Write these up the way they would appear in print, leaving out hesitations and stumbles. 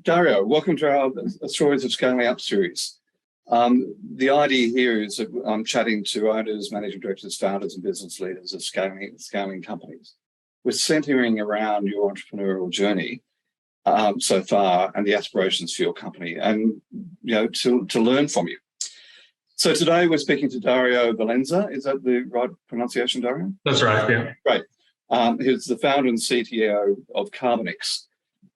Dario, welcome to our Stories of Scaling Up series. The idea here is that I'm chatting to owners, managing directors, founders, and business leaders of scaling companies. We're centering around your entrepreneurial journey so far and the aspirations for your company, and to learn from you. So today we're speaking to Dario Valenza. Is that the right pronunciation, Dario? That's right. Yeah. Great. Who's the founder and CTO of Carbonix.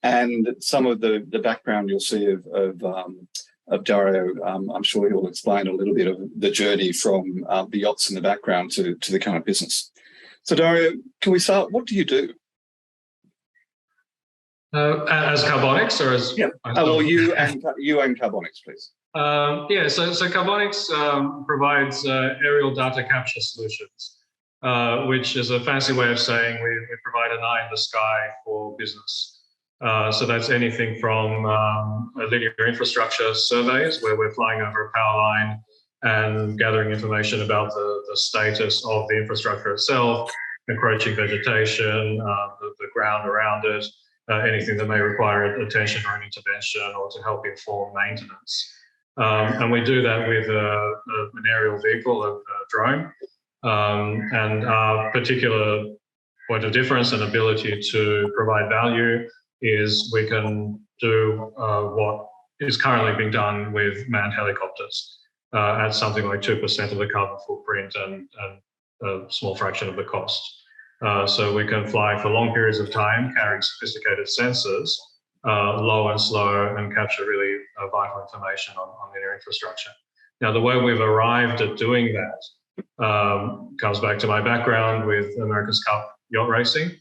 And some of the background you'll see of Dario, I'm sure he'll explain a little bit of the journey from the yachts in the background to the current business. So Dario, can we start? What do you do? As Carbonix, or as well, you and Carbonix, please. So Carbonix provides aerial data capture solutions, which is a fancy way of saying we provide an eye in the sky for business. So that's anything from linear infrastructure surveys, where we're flying over a power line and gathering information about the status of the infrastructure itself, encroaching vegetation, the ground around it, anything that may require attention or an intervention or to help inform maintenance. And we do that with an aerial vehicle, a drone, and our particular point of difference and ability to provide value is we can do what is currently being done with manned helicopters at something like 2% of the carbon footprint and a small fraction of the cost. So we can fly for long periods of time, carrying sophisticated sensors, low and slow, and capture really vital information on linear infrastructure. Now, the way we've arrived at doing that comes back to my background with America's Cup yacht racing.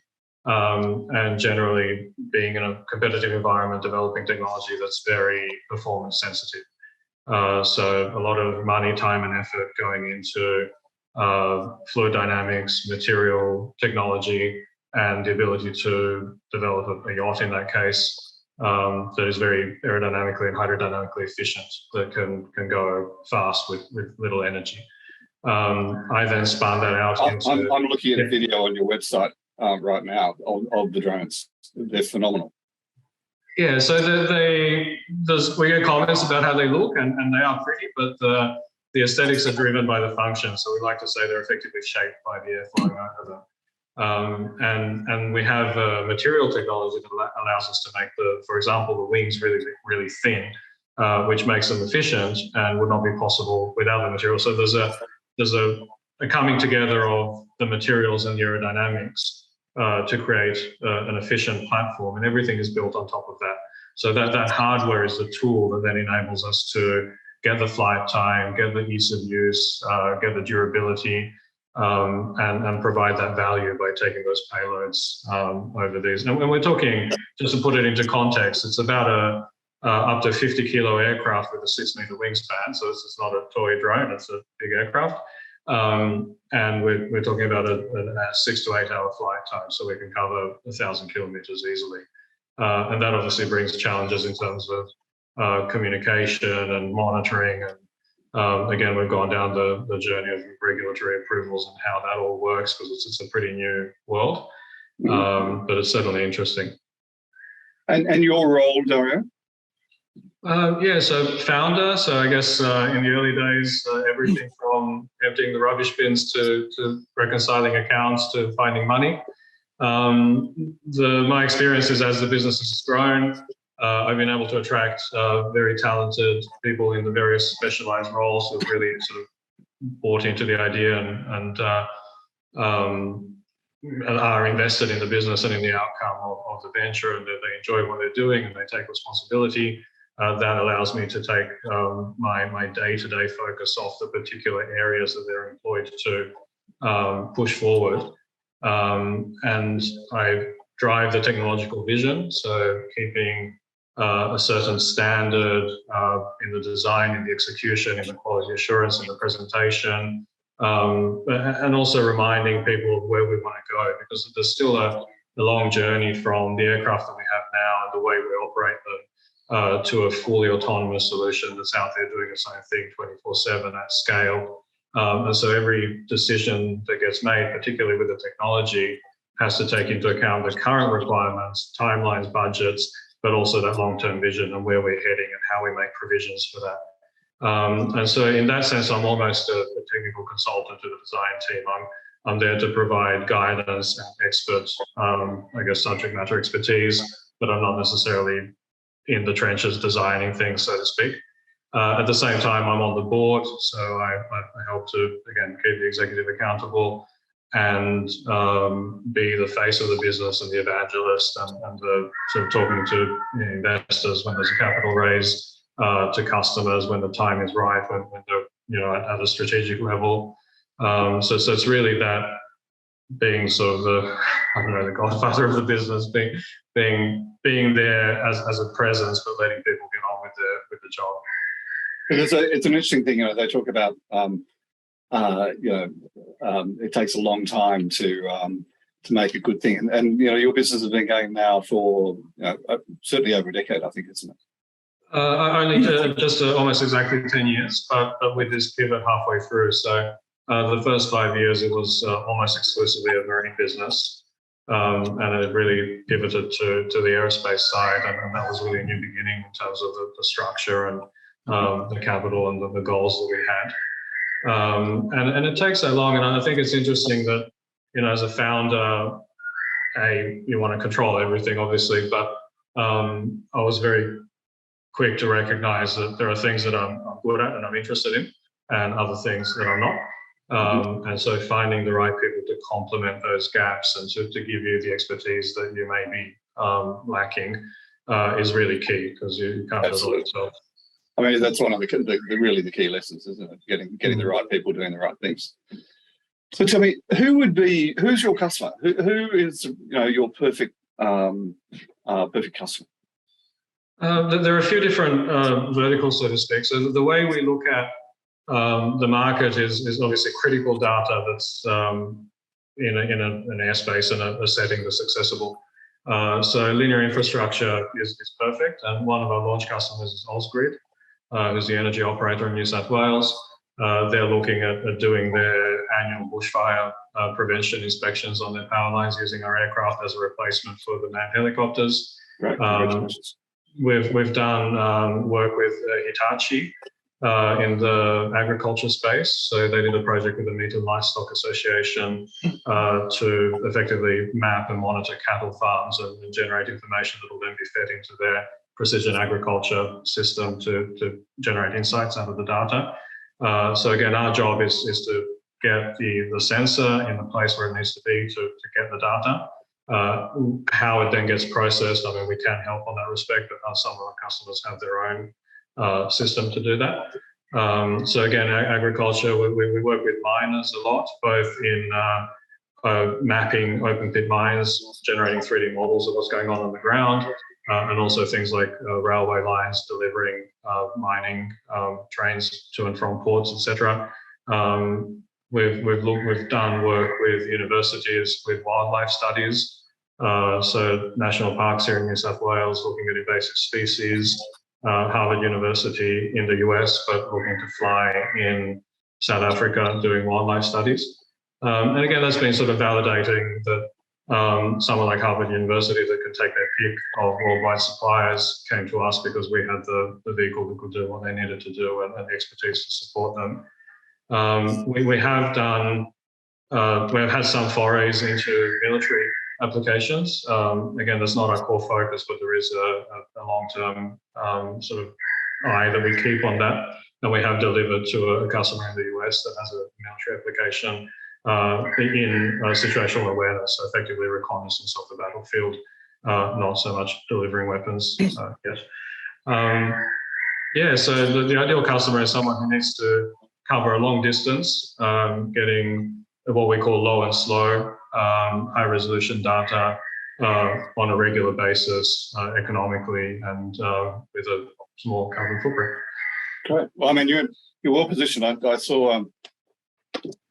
And generally being in a competitive environment, developing technology that's very performance sensitive. So a lot of money, time, and effort going into fluid dynamics, material technology, and the ability to develop a yacht in that case that is very aerodynamically and hydrodynamically efficient, that can go fast with little energy. I then spun that out into... I'm looking at a video on your website right now of the drones. They're phenomenal. Yeah, so we get comments about how they look, and they are pretty, but the aesthetics are driven by the function. So we like to say they're effectively shaped by the air flowing over them. And we have material technology that allows us to make for example, the wings really, really thin, which makes them efficient and would not be possible without the material. So there's a coming together of the materials and the aerodynamics to create an efficient platform, and everything is built on top of that. So that hardware is the tool that then enables us to get the flight time, get the ease of use, get the durability, and provide that value by taking those payloads over these. And when we're talking, just to put it into context, it's about up to 50-kilo aircraft with a 6-meter wingspan. So it's not a toy drone; it's a big aircraft. And we're talking about a 6 to 8 hour flight time, so we can cover 1,000 kilometers easily. And that obviously brings challenges in terms of communication and monitoring. And again, we've gone down the journey of regulatory approvals and how that all works, because it's a pretty new world, but it's certainly interesting. And your role, Dario? So founder. So I guess in the early days, everything from emptying the rubbish bins to reconciling accounts to finding money. My experience is, as the business has grown, I've been able to attract very talented people in the various specialized roles who've really sort of bought into the idea and are invested in the business and in the outcome of the venture, and that they enjoy what they're doing and they take responsibility. That allows me to take my day-to-day focus off the particular areas that they're employed to push forward. And I drive the technological vision, so keeping a certain standard in the design, in the execution, in the quality assurance, in the presentation, and also reminding people of where we want to go, because there's still a long journey from the aircraft that we have now and the way we operate them to a fully autonomous solution that's out there doing its own thing 24/7 at scale. And so every decision that gets made, particularly with the technology, has to take into account the current requirements, timelines, budgets, but also that long-term vision and where we're heading and how we make provisions for that. And so in that sense, I'm almost a technical consultant to the design team. I'm there to provide guidance and expert, I guess, subject matter expertise, but I'm not necessarily in the trenches designing things, so to speak. At the same time, I'm on the board, so I help to, again, keep the executive accountable and be the face of the business and the evangelist and the sort of talking to investors when there's a capital raise, to customers when the time is right, when they're at a strategic level. So it's really that being sort of the godfather of the business, being there as a presence, but letting people get on with the job. It's an interesting thing. They talk about it takes a long time to make a good thing, and your business has been going now for certainly over a decade, I think, isn't it? Only just almost exactly 10 years, but with this pivot halfway through. So the first 5 years, it was almost exclusively a marine business, and it really pivoted to the aerospace side, and that was really a new beginning in terms of the structure and the capital and the goals that we had. And it takes so long, and I think it's interesting that, as a founder, you want to control everything, obviously, but I was very quick to recognize that there are things that I'm good at and I'm interested in, and other things that I'm not. And so finding the right people to complement those gaps and to give you the expertise that you may be lacking is really key, because you can't do it all yourself. I mean, that's one of the key lessons, isn't it? Getting the right people doing the right things. So tell me, who's your customer? Who is your perfect customer? There are a few different verticals, so to speak. So the way we look at the market is obviously critical data that's in an airspace and a setting that's accessible. So linear infrastructure is perfect, and one of our launch customers is Ausgrid, who's the energy operator in New South Wales. They're looking at doing their annual bushfire prevention inspections on their power lines using our aircraft as a replacement for the manned helicopters. Right. We've done work with Hitachi in the agriculture space. So they did a project with the Meat and Livestock Association to effectively map and monitor cattle farms and generate information that will then be fed into their precision agriculture system to generate insights out of the data. So again, our job is to get the sensor in the place where it needs to be to get the data. How it then gets processed, I mean, we can help on that respect, but some of our customers have their own system to do that. So again, agriculture, we work with miners a lot, both in mapping open pit mines, generating 3D models of what's going on the ground, and also things like railway lines delivering mining trains to and from ports, etc. We've done work with universities with wildlife studies. So national parks here in New South Wales looking at invasive species, Harvard University in the US, but looking to fly in South Africa doing wildlife studies. And again, that's been sort of validating that someone like Harvard University that could take their pick of worldwide suppliers came to us because we had the vehicle that could do what they needed to do and the expertise to support them. We have done, we've had some forays into military applications. Again, that's not our core focus, but there is a long-term sort of eye that we keep on that. And we have delivered to a customer in the US that has a military application in situational awareness, so effectively reconnaissance of the battlefield, not so much delivering weapons yet. Yeah, so the ideal customer is someone who needs to cover a long distance, getting what we call low and slow, high resolution data on a regular basis, economically, and with a small carbon footprint. Great. Well, I mean, you're well positioned. I saw, in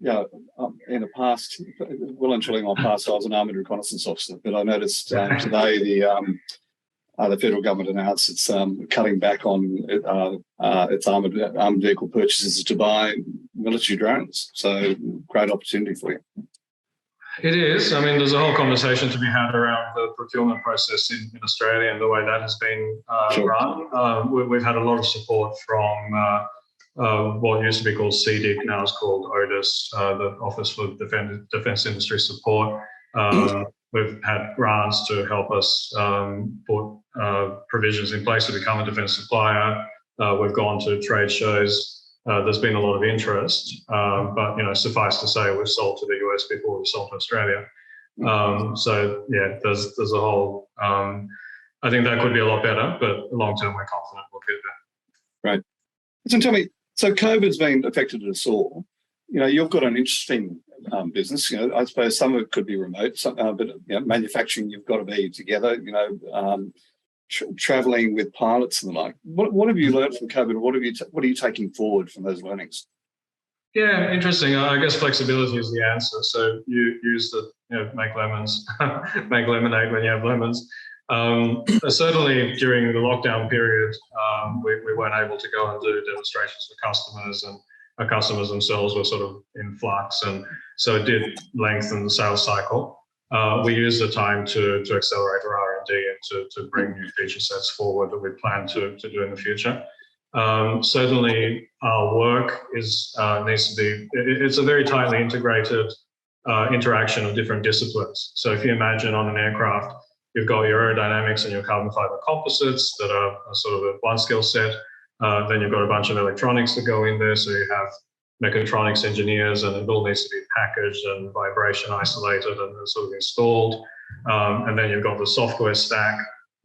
the past, well and truly in my past, I was an armoured reconnaissance officer, but I noticed today the federal government announced it's cutting back on its armoured vehicle purchases to buy military drones. So great opportunity for you. It is. I mean, there's a whole conversation to be had around the procurement process in Australia and the way that has been run. We've had a lot of support from what used to be called CDIC, now is called ODIS, the Office for Defence Industry Support. We've had grants to help us put provisions in place to become a defence supplier. We've gone to trade shows. There's been a lot of interest, but suffice to say, we've sold to the US before we've sold to Australia. So yeah, there's a whole. I think that could be a lot better, but long term, we're confident we'll get there. Right. So tell me, so COVID's been affected us all. You've got an interesting business. I suppose some of it could be remote, but manufacturing, you've got to be together. Traveling with pilots and the like. What have you learned from COVID? What are you taking forward from those learnings? Yeah, interesting. I guess flexibility is the answer. So you use the make lemons, make lemonade when you have lemons. Certainly during the lockdown period, we weren't able to go and do demonstrations for customers, and our customers themselves were sort of in flux, and so it did lengthen the sales cycle. We used the time to accelerate our R&D and to bring new feature sets forward that we plan to do in the future. Certainly, our work needs to be. It's a very tightly integrated interaction of different disciplines. So if you imagine on an aircraft, you've got your aerodynamics and your carbon fiber composites that are sort of a one skill set. Then you've got a bunch of electronics that go in there. So you have mechatronics engineers, and it all needs to be packaged and vibration isolated and sort of installed. And then you've got the software stack,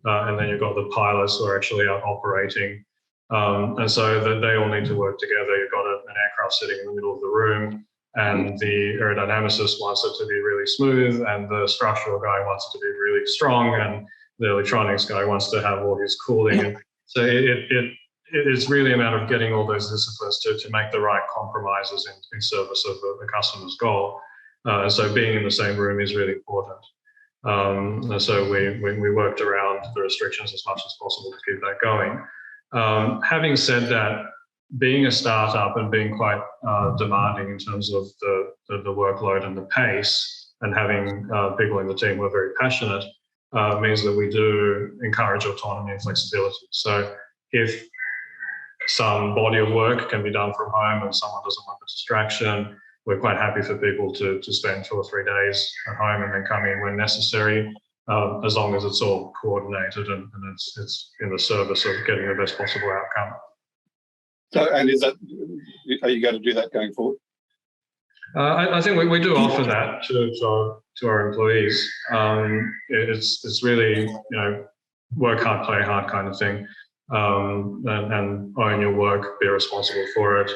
and then you've got the pilots who are actually operating. And so they all need to work together. You've got an aircraft sitting in the middle of the room, and the aerodynamicist wants it to be really smooth, and the structural guy wants it to be really strong, and the electronics guy wants to have all his cooling. And so it's really a matter of getting all those disciplines to make the right compromises in service of the customer's goal. And so being in the same room is really important. And so we worked around the restrictions as much as possible to keep that going. Having said that, being a startup and being quite demanding in terms of the workload and the pace, and having people in the team who are very passionate, means that we do encourage autonomy and flexibility. So if some body of work can be done from home and someone doesn't want a distraction, we're quite happy for people to spend 2 or 3 days at home and then come in when necessary, as long as it's all coordinated and it's in the service of getting the best possible outcome. So, and are you going to do that going forward? I think we do offer that to our employees. It's really, work hard, play hard kind of thing. And own your work, be responsible for it.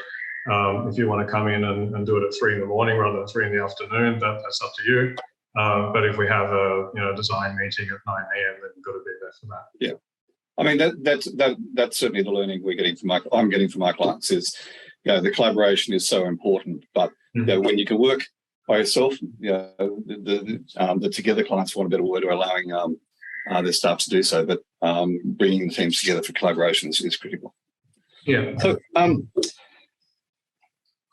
If you want to come in and do it at 3 in the morning rather than 3 in the afternoon, that's up to you. But if we have a design meeting at 9 a.m., then you've got to be there for that. Yeah, I mean that's certainly the learning I'm getting from my clients is, the collaboration is so important. But when you can work by yourself, the together clients, for want of a better word, are allowing their staff to do so, but bringing the teams together for collaboration is critical. Yeah. So,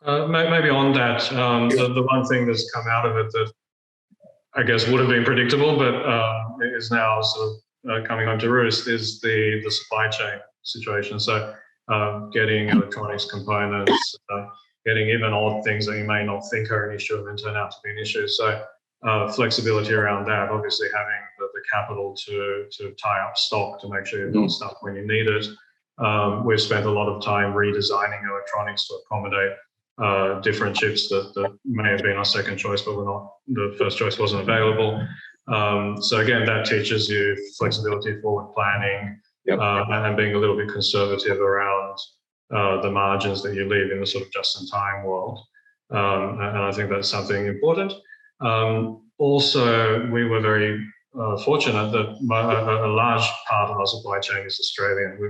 maybe on that, the one thing that's come out of it that I guess would have been predictable, but is now sort of coming home to roost, is the supply chain situation. So getting electronics components, getting even odd things that you may not think are an issue and then turn out to be an issue. So flexibility around that, obviously having the capital to tie up stock to make sure you've got stuff when you need it. We've spent a lot of time redesigning electronics to accommodate different chips that may have been our second choice, but the first choice wasn't available. So again, that teaches you flexibility, forward planning, and being a little bit conservative around the margins that you leave in the sort of just-in-time world. And I think that's something important. Also, we were very fortunate that a large part of our supply chain is Australian. We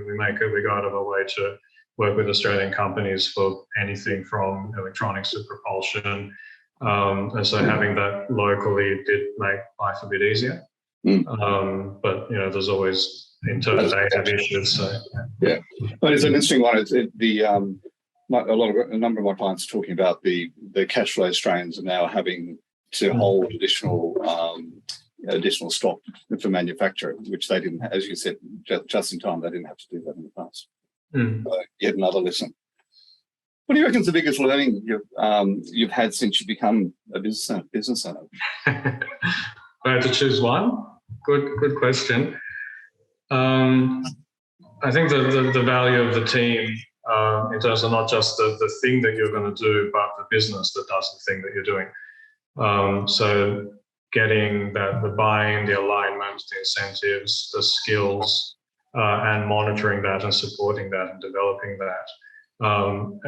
go out of our way to work with Australian companies for anything from electronics to propulsion. And so having that locally did make life a bit easier. But, there's always internal data issues. So, yeah. But it's an interesting one. A number of my clients are talking about the cash flow strains of now having to hold additional stock for manufacture, which they didn't, as you said, just in time, they didn't have to do that in the past. Yet another lesson. What do you reckon is the biggest learning you've had since you become a business owner? If I had to choose one, good question. I think the value of the team in terms of not just the thing that you're going to do, but the business that does the thing that you're doing. So getting the buy-in, the alignment, the incentives, the skills, and monitoring that and supporting that and developing that.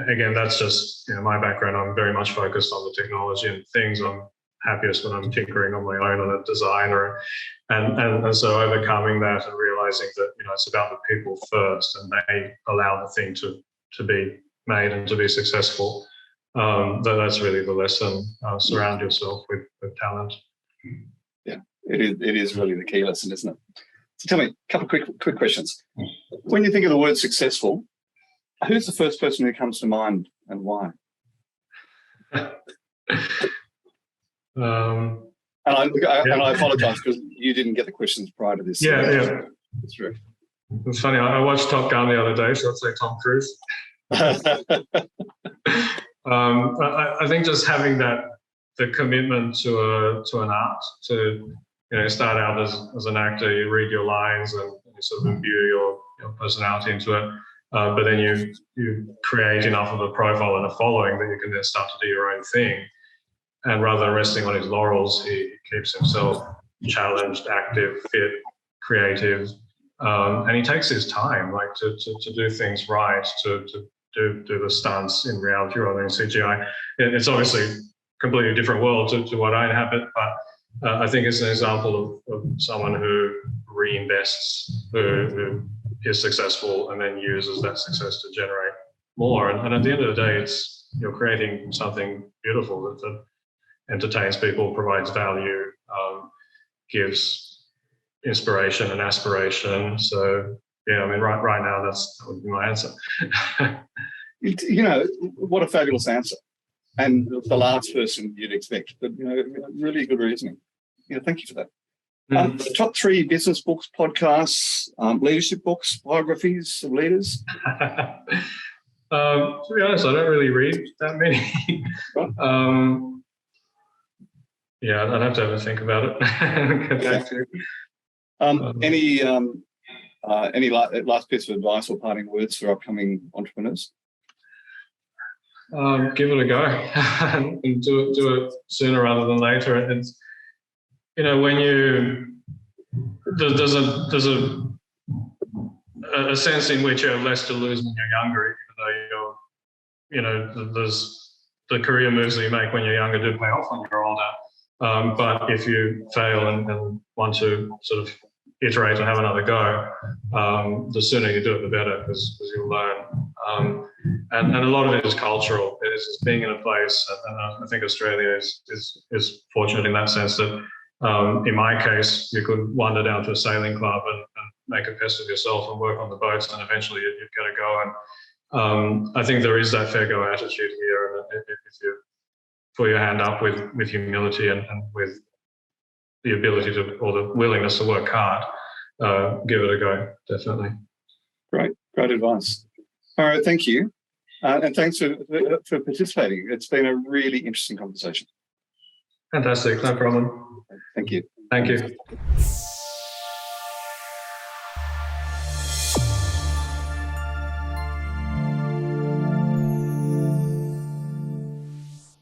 Again, that's just my background. I'm very much focused on the technology and things. I'm happiest when I'm tinkering on my own on a design, and so overcoming that and realizing that it's about the people first, and they allow the thing to be made and to be successful. That's really the lesson. Surround yourself with talent. Yeah, it is really the key lesson, isn't it? So tell me a couple of quick questions. When you think of the word successful, who's the first person who comes to mind and why? And I apologise because you didn't get the questions prior to this. Yeah. That's true. It's funny. I watched Top Gun the other day, so I'd say Tom Cruise. I think just having the commitment to an art, to start out as an actor, you read your lines and you sort of imbue your personality into it, but then you create enough of a profile and a following that you can then start to do your own thing. And rather than resting on his laurels, he keeps himself challenged, active, fit, creative, and he takes his time, like to do things right, to do the stunts in reality rather than CGI. It's obviously a completely different world to what I inhabit, but I think it's an example of someone who reinvests, who is successful and then uses that success to generate more. And at the end of the day, you're creating something beautiful that entertains people, provides value, gives inspiration and aspiration. So yeah, I mean, right now that would be my answer. What a fabulous answer, and the last person you'd expect, but really good reasoning. Thank you for that. Top 3 business books, podcasts, leadership books, biographies of leaders. To be honest, I don't really read that many. Right. Yeah, I'd have to think about it and get back to you. Any last piece of advice or parting words for upcoming entrepreneurs? Give it a go and do it sooner rather than later. It's when there's a sense in which you have less to lose when you're younger, even though there's the career moves that you make when you're younger do pay off when you're older. But if you fail and want to sort of iterate and have another go, the sooner you do it, the better, because you'll learn. And a lot of it is cultural. It is being in a place, and I think Australia is fortunate in that sense that, in my case, you could wander down to a sailing club and make a pest of yourself and work on the boats, and eventually you'd get a go. And I think there is that fair go attitude here, and if you put your hand up with humility and with the ability to, or the willingness to work hard, give it a go, definitely. Great advice. All right, thank you. And thanks for participating. It's been a really interesting conversation. Fantastic, no problem. Thank you. Thank you.